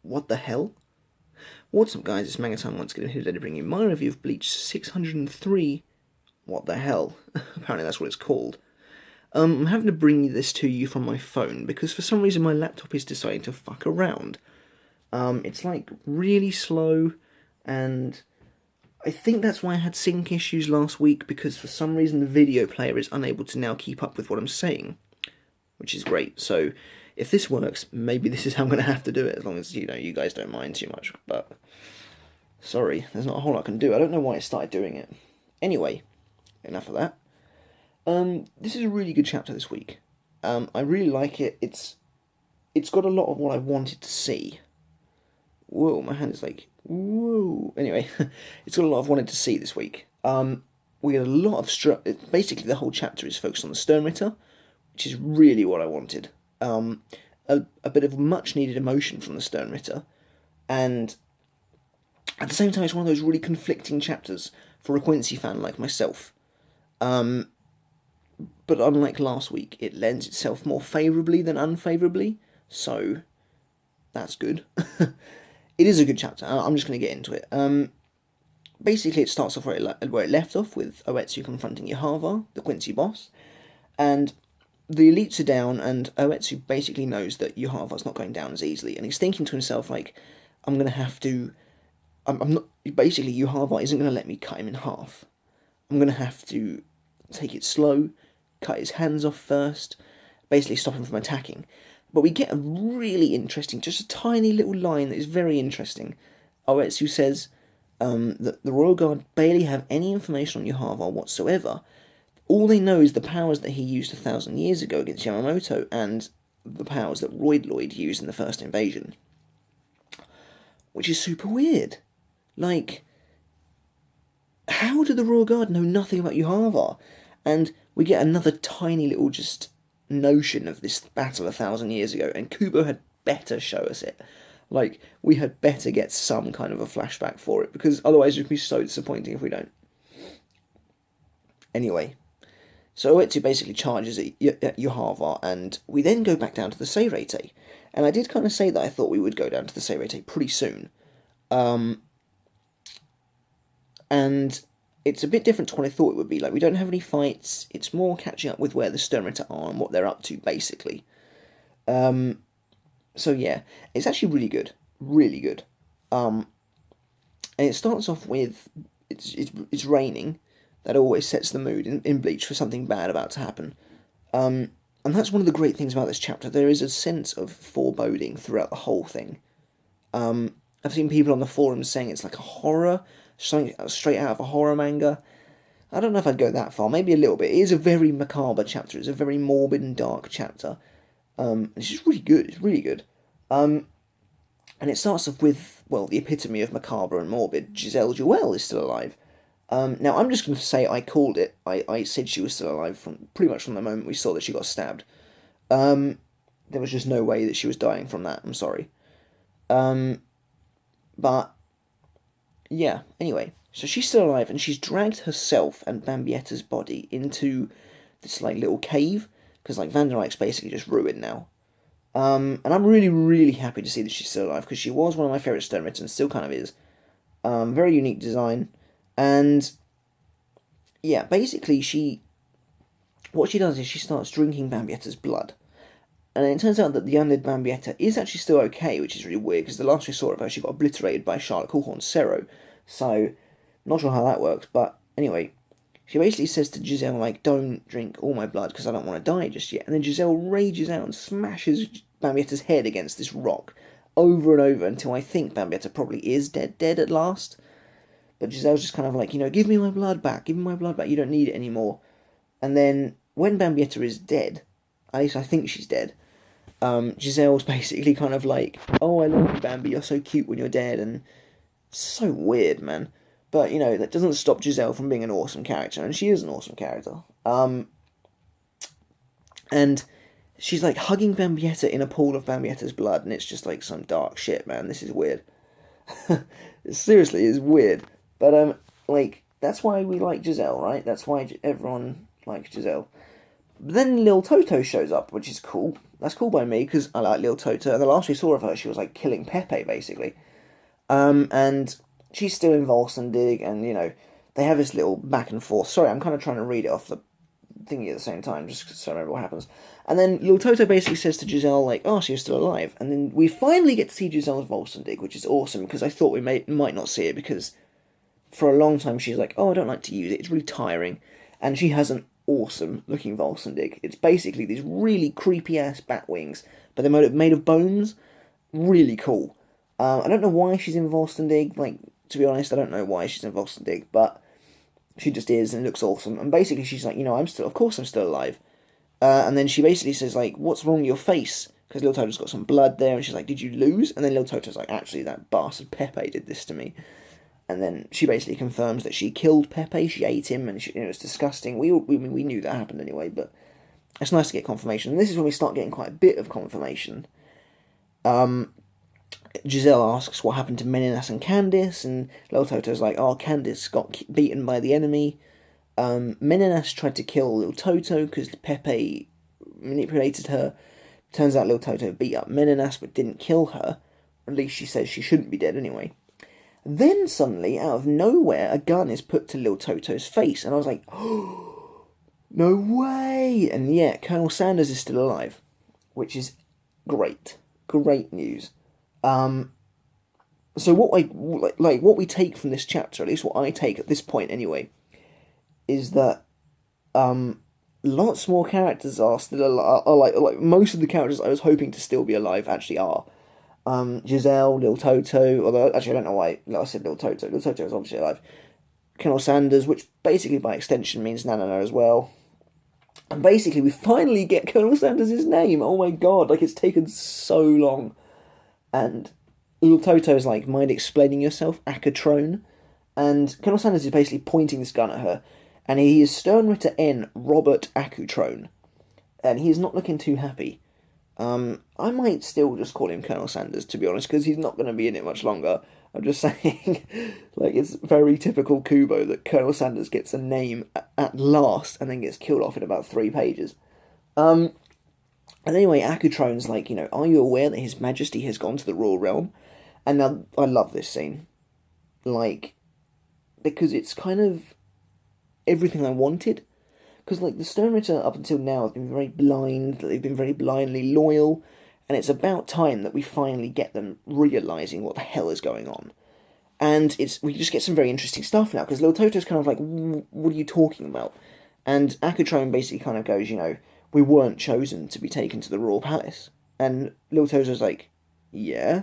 what the hell? What's up guys, it's Manga Time once again here today to bring you my review of Bleach 603, what the hell, apparently that's what it's called. I'm having to bring this to you from my phone because for some reason my laptop is deciding to fuck around. It's like really slow, and I think that's why I had sync issues last week, because for some reason the video player is unable to now keep up with what I'm saying, which is great. So if this works, maybe this is how I'm going to have to do it, as long as, you know, you guys don't mind too much, but sorry, there's not a whole lot I can do. I don't know why I started doing it. Anyway, enough of that. This is a really good chapter this week. I really like it. It's got a lot of what I wanted to see. Whoa, my hand is like, whoa. Anyway, it's got a lot of wanted to see this week. We get a lot of basically the whole chapter is focused on the Sternritter, which is really what I wanted. A bit of much needed emotion from the Sternritter, and at the same time it's one of those really conflicting chapters for a Quincy fan like myself. But unlike last week, it lends itself more favourably than unfavourably, so that's good. It is a good chapter. I'm just going to get into it. Basically, it starts off where it left off, with Ouetsu confronting Yhwach, the Quincy boss, and the elites are down, and Ouetsu basically knows that Yhwach's not going down as easily, and he's thinking to himself, like, I'm going to have to... I'm not... Basically, Yhwach isn't going to let me cut him in half. I'm going to have to take it slow, cut his hands off first, basically stop him from attacking. But we get a really interesting, just a tiny little line that is very interesting. Ouetsu says that the Royal Guard barely have any information on Yhwach whatsoever. All they know is the powers that he used 1,000 years ago against Yamamoto, and the powers that Lloyd used in the first invasion. Which is super weird. Like, how did the Royal Guard know nothing about Yhwach? And we get another tiny little just notion of this battle 1,000 years ago, and Kubo had better show us it. Like, we had better get some kind of a flashback for it, because otherwise it would be so disappointing if we don't. Anyway, so Ouetsu basically charges at Yhwach, and we then go back down to the Seirete. And I did kind of say that I thought we would go down to the Seirete pretty soon. And it's a bit different to what I thought it would be. Like, we don't have any fights. It's more catching up with where the Sternritter are and what they're up to, basically. So yeah, it's actually really good. Really good. And it starts off with, it's raining. That always sets the mood in Bleach for something bad about to happen. And that's one of the great things about this chapter. There is a sense of foreboding throughout the whole thing. I've seen people on the forums saying it's like a horror, something straight out of a horror manga. I don't know if I'd go that far, maybe a little bit. It is a very macabre chapter, it's a very morbid and dark chapter. It's just really good, it's really good. And it starts off with, well, the epitome of macabre and morbid. Giselle is still alive. Now, I'm just going to say I called it. I said she was still alive pretty much from the moment we saw that she got stabbed. There was just no way that she was dying from that, I'm sorry. But yeah, anyway, so she's still alive, and she's dragged herself and Bambietta's body into this, like, little cave, because, like, Van der Eyck's basically just ruined now. And I'm really, really happy to see that she's still alive, because she was one of my favourite Sternritters, and still kind of is. Very unique design, and yeah, basically what she does is she starts drinking Bambietta's blood. And it turns out that the undead Bambietta is actually still okay, which is really weird, because the last we saw of her, she got obliterated by Charlotte Coolhorn's Cero. So, not sure how that works, but anyway, she basically says to Giselle, like, don't drink all my blood, because I don't want to die just yet. And then Giselle rages out and smashes Bambietta's head against this rock, over and over, until I think Bambietta probably is dead at last. But Giselle's just kind of like, you know, give me my blood back, you don't need it anymore. And then, when Bambietta is dead, at least I think she's dead, Giselle's basically kind of like, oh, I love you, Bambi, you're so cute when you're dead, and it's so weird, man. But, you know, that doesn't stop Giselle from being an awesome character, and she is an awesome character. And she's, like, hugging Bambietta in a pool of Bambietta's blood, and it's just, like, some dark shit, man. This is weird. Seriously, it's weird. But, like, that's why we like Giselle, right? That's why everyone likes Giselle. But then Liltotto shows up, which is cool. That's cool by me, because I like Liltotto. And the last we saw of her, she was, like, killing Pepe, basically. And she's still in Volstendig, and, you know, they have this little back and forth. Sorry, I'm kind of trying to read it off the thingy at the same time, just so I remember what happens. And then Liltotto basically says to Giselle, like, oh, she was still alive. And then we finally get to see Giselle's Volstendig, which is awesome, because I thought we might not see it, because for a long time she's like, oh, I don't like to use it, it's really tiring. And she has an awesome looking Volstendig. It's basically these really creepy ass bat wings, but they're made of bones. Really cool. I don't know why she's in Volstendig, like, to be honest, I don't know why she's in Volstendig, but she just is, and it looks awesome. And basically she's like, you know, of course I'm still alive. And then she basically says, like, what's wrong with your face? Because Liltotto's got some blood there, and she's like, did you lose? And then Liltotto's like, actually, that bastard Pepe did this to me. And then she basically confirms that she killed Pepe, she ate him, and you know, it's disgusting. We knew that happened anyway, but it's nice to get confirmation. And this is when we start getting quite a bit of confirmation. Giselle asks what happened to Meninas and Candice, and Liltotto's like, oh, Candice got beaten by the enemy. Meninas tried to kill Liltotto because Pepe manipulated her. Turns out Liltotto beat up Meninas but didn't kill her. At least she says she shouldn't be dead anyway. Then suddenly, out of nowhere, a gun is put to Liltotto's face, and I was like, oh, no way! And yeah, Colonel Sanders is still alive, which is great. Great news. So what what we take from this chapter, at least what I take at this point anyway, is that lots more characters are still alive. Like most of the characters I was hoping to still be alive actually are. Giselle, Liltotto, although actually I don't know why I said Liltotto. Liltotto is obviously alive. Colonel Sanders, which basically by extension means Nanana as well. And basically we finally get Colonel Sanders' name. Oh my god, like it's taken so long. And Liltotto is like, mind explaining yourself, Accutrone? And Colonel Sanders is basically pointing this gun at her. And he is Sternritter N, Robert Accutrone. And he is not looking too happy. I might still just call him Colonel Sanders, to be honest, because he's not going to be in it much longer. I'm just saying, like, it's very typical Kubo that Colonel Sanders gets a name at last and then gets killed off in about 3 pages. And anyway, Accutrone's like, you know, are you aware that His Majesty has gone to the Royal Realm? And now, I love this scene. Like, because it's kind of everything I wanted. Because, like, the Sternritter up until now have been very blind, they've been very blindly loyal, and it's about time that we finally get them realising what the hell is going on. And we just get some very interesting stuff now, because Liltotto's kind of like, what are you talking about? And Accutrone basically kind of goes, you know, we weren't chosen to be taken to the Royal Palace. And Liltotto's like, yeah,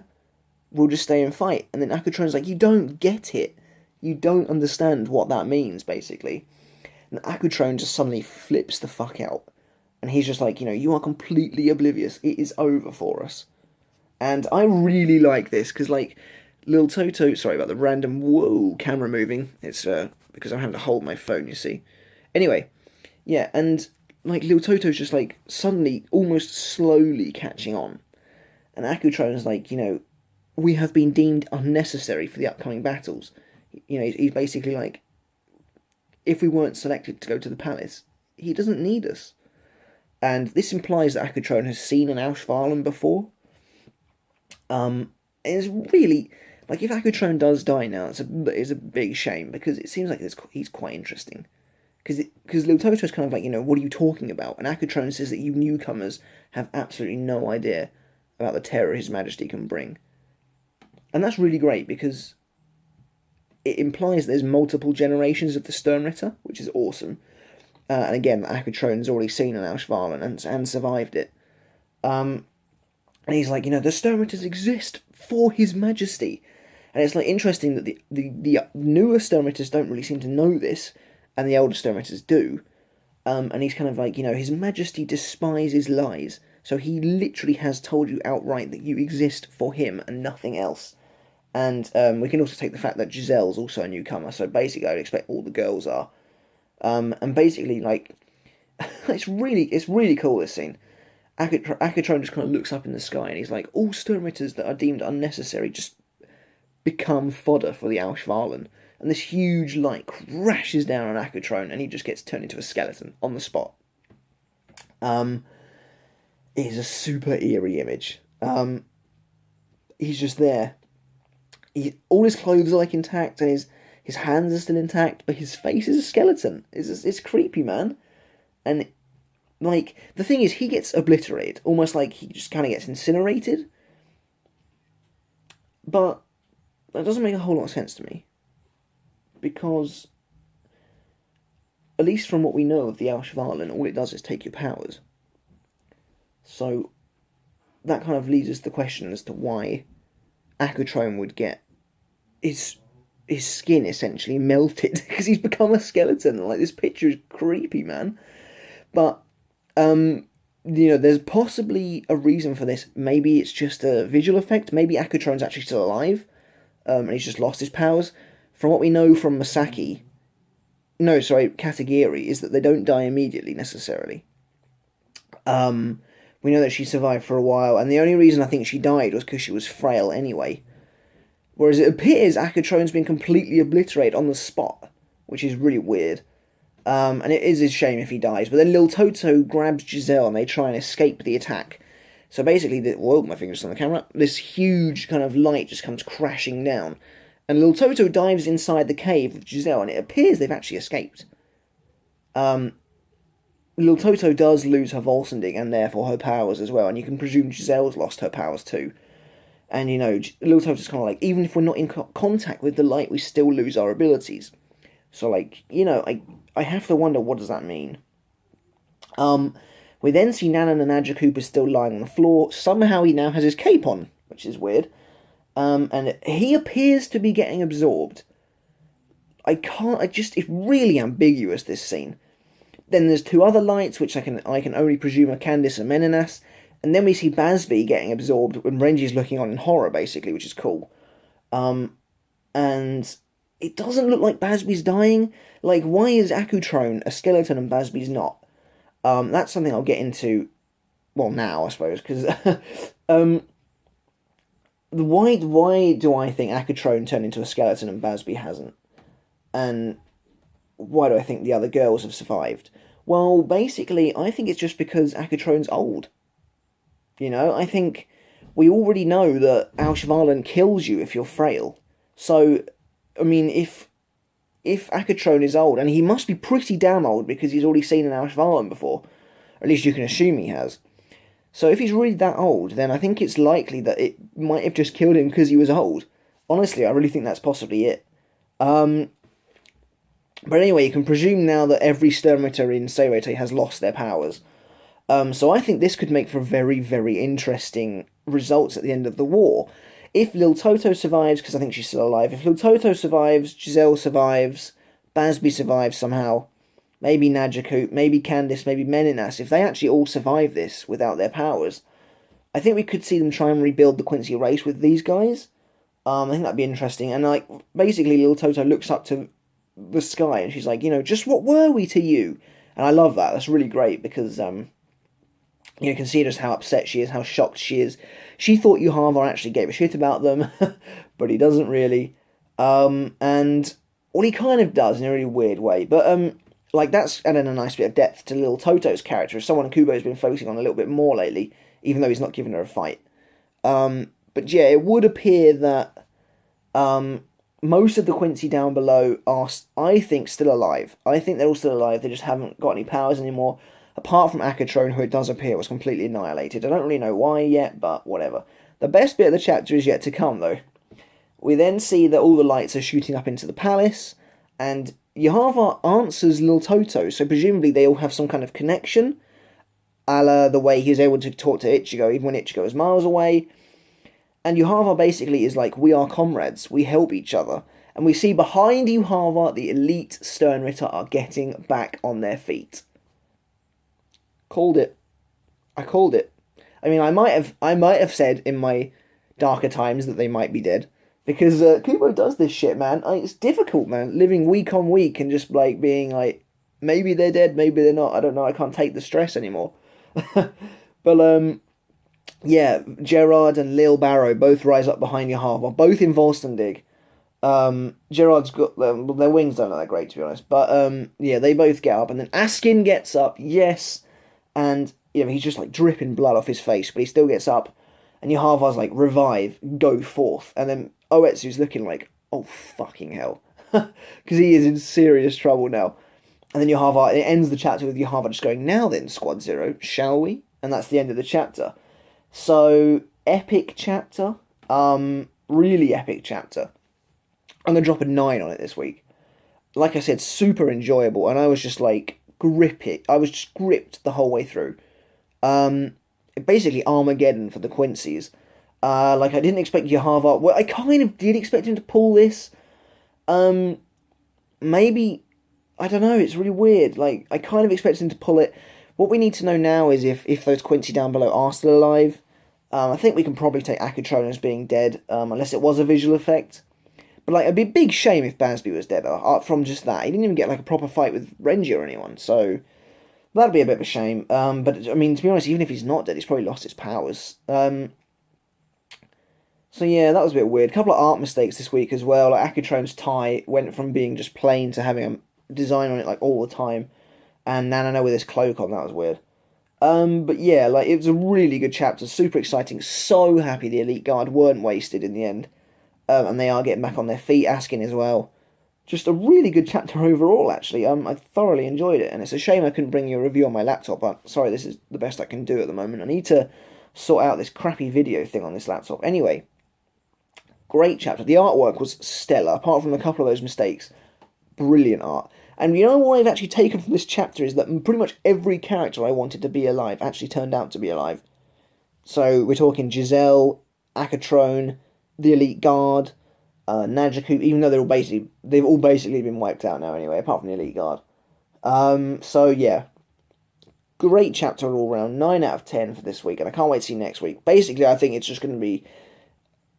we'll just stay and fight. And then Accutrone's like, you don't get it. You don't understand what that means, basically. And Accutrone just suddenly flips the fuck out. And he's just like, you know, you are completely oblivious. It is over for us. And I really like this, because, like, Liltotto... Sorry about the random, whoa, camera moving. It's because I'm having to hold my phone, you see. Anyway, yeah, and, like, Liltotto's just, like, suddenly, almost slowly catching on. And Accutrone's like, you know, we have been deemed unnecessary for the upcoming battles. You know, he's basically like, if we weren't selected to go to the palace, he doesn't need us. And this implies that Accutrone has seen an Auschwalen before. It's really, like, if Accutrone does die now, it's a big shame, because it seems like he's quite interesting. Because Liltotto's kind of like, you know, what are you talking about? And Accutrone says that you newcomers have absolutely no idea about the terror His Majesty can bring. And that's really great, because it implies there's multiple generations of the Sternritter, which is awesome. And again, Accutrone's already seen an Auschwalen and survived it. And he's like, you know, the Sternritters exist for His Majesty. And it's like interesting that the newer Sternritters don't really seem to know this, and the older Sternritters do. And he's kind of like, you know, His Majesty despises lies. So he literally has told you outright that you exist for him and nothing else. And we can also take the fact that Giselle's also a newcomer, so basically I'd expect all the girls are. And basically, like, it's really cool, this scene. Accutrone just kind of looks up in the sky and he's like, all Sternritters that are deemed unnecessary just become fodder for the Auswahlen. And this huge light crashes down on Accutrone and he just gets turned into a skeleton on the spot. It is a super eerie image. He's just there. All his clothes are like intact, and his hands are still intact, but his face is a skeleton. It's creepy, man. And like the thing is, he gets obliterated, almost like he just kind of gets incinerated. But that doesn't make a whole lot of sense to me, because at least from what we know of the Auswahlen, all it does is take your powers. So that kind of leads us to the question as to why Accutrone would get his skin essentially melted because he's become a skeleton. Like, this picture is creepy, man. But there's possibly a reason for this. Maybe it's just a visual effect. Maybe Accutrone's actually still alive, and he's just lost his powers. From what we know from Katagiri, is that they don't die immediately necessarily. We know that she survived for a while, and the only reason I think she died was because she was frail anyway. Whereas it appears Accutrone's been completely obliterated on the spot, which is really weird. And it is a shame if he dies. But then Liltotto grabs Giselle and they try and escape the attack. So basically, my finger's on the camera, this huge kind of light just comes crashing down. And Liltotto dives inside the cave with Giselle, and it appears they've actually escaped. Liltotto does lose her Volsending and therefore her powers as well, and you can presume Giselle's lost her powers too. And, Liltotto's kind of like, even if we're not in contact with the light, we still lose our abilities. So, I have to wonder, what does that mean? We then see Nanan and Adja still lying on the floor. Somehow he now has his cape on, which is weird. And he appears to be getting absorbed. It's really ambiguous, this scene. Then there's two other lights, which I can only presume are Candice and Meninas. And then we see Basby getting absorbed when Renji's looking on in horror, basically, which is cool. And it doesn't look like Basby's dying. Like, why is Accutrone a skeleton and Basby's not? That's something I'll get into, well, now, I suppose, because why do I think Accutrone turned into a skeleton and Basby hasn't? And why do I think the other girls have survived? Well, basically, I think it's just because Accutrone's old. I think we already know that Auswahlen kills you if you're frail. So, I mean, if Accutrone is old, and he must be pretty damn old because he's already seen an Auswahlen before, or at least you can assume he has. So if he's really that old, then I think it's likely that it might have just killed him because he was old. Honestly, I really think that's possibly it. But anyway, you can presume now that every Sternritter in Sternritter has lost their powers. So I think this could make for very, very interesting results at the end of the war. If Liltotto survives, because I think she's still alive, if Liltotto survives, Giselle survives, Basby survives somehow, maybe Nadja, maybe Candice, maybe Meninas, if they actually all survive this without their powers, I think we could see them try and rebuild the Quincy race with these guys. I think that'd be interesting. And, basically Liltotto looks up to the sky and she's like, just what were we to you? And I love that. That's really great because, you can see just how upset she is, how shocked she is. She thought Yhwach actually gave a shit about them, but he doesn't really. And, well, he kind of does in a really weird way. But, that's adding a nice bit of depth to Liltotto's character, as someone Kubo's been focusing on a little bit more lately, even though he's not giving her a fight. But yeah, it would appear that most of the Quincy down below are, I think, still alive. I think they're all still alive, they just haven't got any powers anymore. Apart from Accutrone, who it does appear was completely annihilated. I don't really know why yet, but whatever. The best bit of the chapter is yet to come, though. We then see that all the lights are shooting up into the palace, and Yhwach answers Liltotto, so presumably they all have some kind of connection, a la the way he was able to talk to Ichigo, even when Ichigo was miles away. And Yhwach basically is like, we are comrades, we help each other. And we see behind Yhwach, the elite Sternritter are getting back on their feet. Called it. I called it. I mean, I might have said in my darker times that they might be dead, because Kubo does this shit, man. It's difficult, man, living week on week and just being like, maybe they're dead, maybe they're not. I don't know. I can't take the stress anymore. But yeah, Gerard and Lil Barrow both rise up behind Yhwach, both in Volstendig. Gerard's got their wings don't look that great, to be honest. But yeah, they both get up, and then Askin gets up. Yes. and he's just like dripping blood off his face, but he still gets up, and Yhwach's like, revive, go forth, and then Ouetsu's looking like, oh fucking hell, because he is in serious trouble now. And then Yhwach, it ends the chapter with Yhwach just going, now then, Squad Zero, shall we? And that's the end of the chapter. So, epic chapter. Really epic chapter. I'm going to drop a 9 on it this week. Like I said, super enjoyable, and I was just like, I was just gripped the whole way through. Basically Armageddon for the Quincy's. Like, I didn't expect Yhwach, well, I kind of did expect him to pull this. Maybe, I don't know, it's really weird. Like, I kind of expected him to pull it. What we need to know now is if those Quincy down below are still alive. I think we can probably take Accutrone as being dead, unless it was a visual effect. But, like, it'd be a big shame if Bansby was dead, from just that. He didn't even get, like, a proper fight with Renji or anyone, so that'd be a bit of a shame. But, I mean, to be honest, even if he's not dead, he's probably lost his powers. So, yeah, that was a bit weird. A couple of art mistakes this week as well. Like, Accutrone's tie went from being just plain to having a design on it, like, all the time. And Nanano with his cloak on, that was weird. But yeah, like, it was a really good chapter, super exciting, so happy the Elite Guard weren't wasted in the end. And they are getting back on their feet, Askin as well. Just a really good chapter overall, actually. I thoroughly enjoyed it, and it's a shame I couldn't bring you a review on my laptop, but sorry, this is the best I can do at the moment. I need to sort out this crappy video thing on this laptop. Anyway, great chapter. The artwork was stellar, apart from a couple of those mistakes. Brilliant art. And you know what I've actually taken from this chapter is that pretty much every character I wanted to be alive actually turned out to be alive. So we're talking Giselle, Accutrone, the Elite Guard, Najaku, even though they've all basically been wiped out now anyway, apart from the Elite Guard. So yeah, great chapter all round, 9 out of 10 for this week, and I can't wait to see next week. Basically, I think it's just going to be,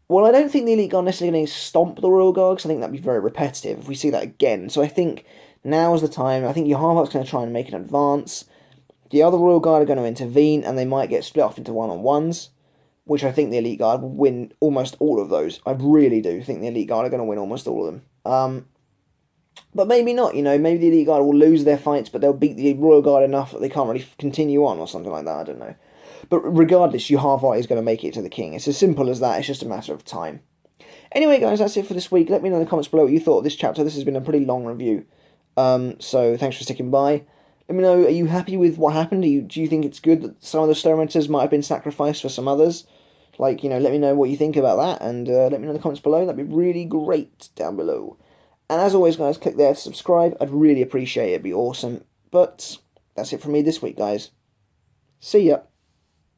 well, I don't think the Elite Guard necessarily going to stomp the Royal Guard, because I think that'd be very repetitive if we see that again. So I think now is the time. I think Yhwach's going to try and make an advance. The other Royal Guard are going to intervene, and they might get split off into one-on-ones, which I think the Elite Guard will win almost all of those. I really do think the Elite Guard are going to win almost all of them. But maybe not, maybe the Elite Guard will lose their fights, but they'll beat the Royal Guard enough that they can't really continue on or something like that, I don't know. But regardless, Yhwach is going to make it to the king. It's as simple as that, it's just a matter of time. Anyway, guys, that's it for this week. Let me know in the comments below what you thought of this chapter. This has been a pretty long review. So thanks for sticking by. Let me know, are you happy with what happened? Do you think it's good that some of the Sternritters might have been sacrificed for some others? Like, let me know what you think about that, and let me know in the comments below. That'd be really great down below. And as always, guys, click there to subscribe. I'd really appreciate it. It'd be awesome. But that's it from me this week, guys. See ya.